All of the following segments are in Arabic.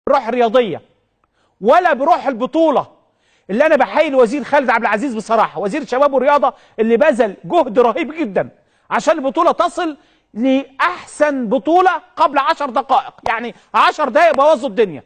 بروح الرياضيه ولا بروح البطوله. اللي انا بحيي الوزير خالد عبد العزيز بصراحه، وزير الشباب والرياضه، اللي بذل جهد رهيب جدا عشان البطوله تصل لاحسن بطوله قبل 10 دقائق، يعني 10 دقائق بوظوا الدنيا.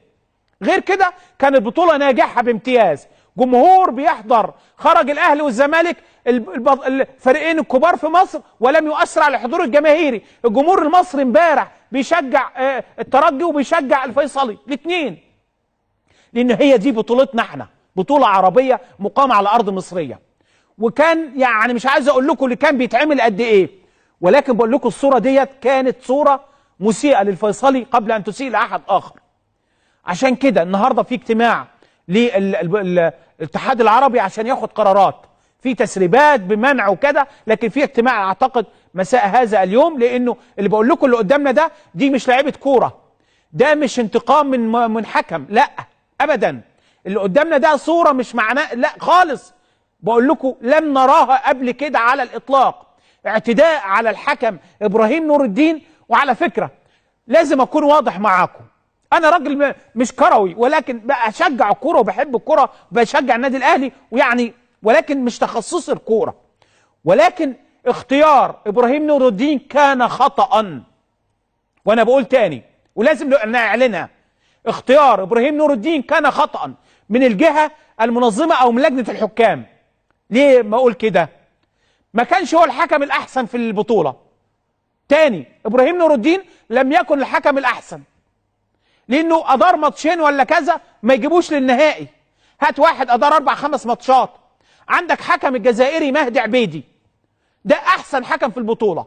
غير كده كانت البطوله ناجحه بامتياز، جمهور بيحضر، خرج الاهلي والزمالك الفريقين الكبار في مصر ولم يؤثر على الحضور الجماهيري. الجمهور المصري امبارح بيشجع الترجي وبيشجع الفيصلي الاثنين، لان هي دي بطولتنا احنا، بطوله عربيه مقامه على ارض مصريه. وكان يعني مش عايز اقول لكم اللي كان بيتعمل قد ايه، ولكن بقول لكم الصوره ديت كانت صوره مسيئه للفيصلي قبل ان تسيء لاحد اخر. عشان كده النهارده في اجتماع للاتحاد العربي عشان ياخد قرارات في تسريبات بمنع وكده، لكن في اجتماع اعتقد مساء هذا اليوم، لانه اللي بقول لكم اللي قدامنا دي مش لعيبه كوره، ده مش انتقام من حكم، لا ابدا. اللي قدامنا ده صوره مش معناه لا خالص، بقول لكم لم نراها قبل كده على الاطلاق. اعتداء على الحكم ابراهيم نور الدين. وعلى فكره لازم اكون واضح معاكم، انا راجل مش كروي، ولكن بشجع الكوره وبحب الكوره وبشجع النادي الاهلي، ويعني ولكن مش تخصصي الكوره. ولكن اختيار ابراهيم نور الدين كان خطأ، وانا بقول تاني ولازم نعلنها، اختيار ابراهيم نور الدين كان خطأ من الجهه المنظمه او من لجنه الحكام. ليه ما اقول كده؟ ما كانش هو الحكم الاحسن في البطوله. تاني، ابراهيم نور الدين لم يكن الحكم الاحسن، لانه ادار ماتشين ولا كذا ما يجيبوش للنهائي. هات واحد ادار 4 5 ماتشات. عندك حكم الجزائري مهدي عبيدي، ده احسن حكم في البطوله،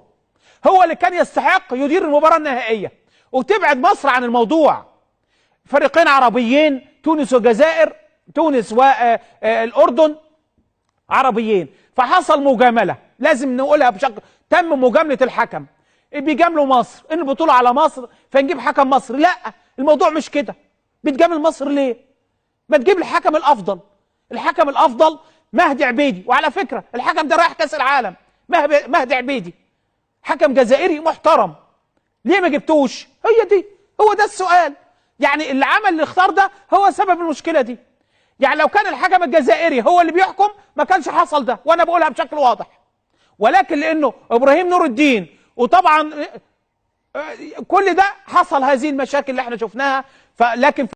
هو اللي كان يستحق يدير المباراه النهائيه وتبعد مصر عن الموضوع. فريقين عربيين، تونس والجزائر، تونس والاردن عربيين، فحصل مجامله لازم نقولها بشكل، تم مجامله الحكم، بيجاملوا مصر ان البطوله على مصر فنجيب حكم مصري. لا، الموضوع مش كده. بتجامل مصر ليه؟ ما تجيب الحكم الافضل. الحكم الافضل مهدي عبيدي، وعلى فكره الحكم ده رايح كاس العالم، مهدي عبيدي حكم جزائري محترم، ليه ما جبتوش؟ هو ده السؤال. يعني اللي عمل الاختيار ده هو سبب المشكله دي. يعني لو كان الحكم الجزائري هو اللي بيحكم ما كانش حصل ده، وانا بقولها بشكل واضح. ولكن لانه ابراهيم نور الدين، وطبعا كل ده حصل هذه المشاكل اللي احنا شفناها. لكن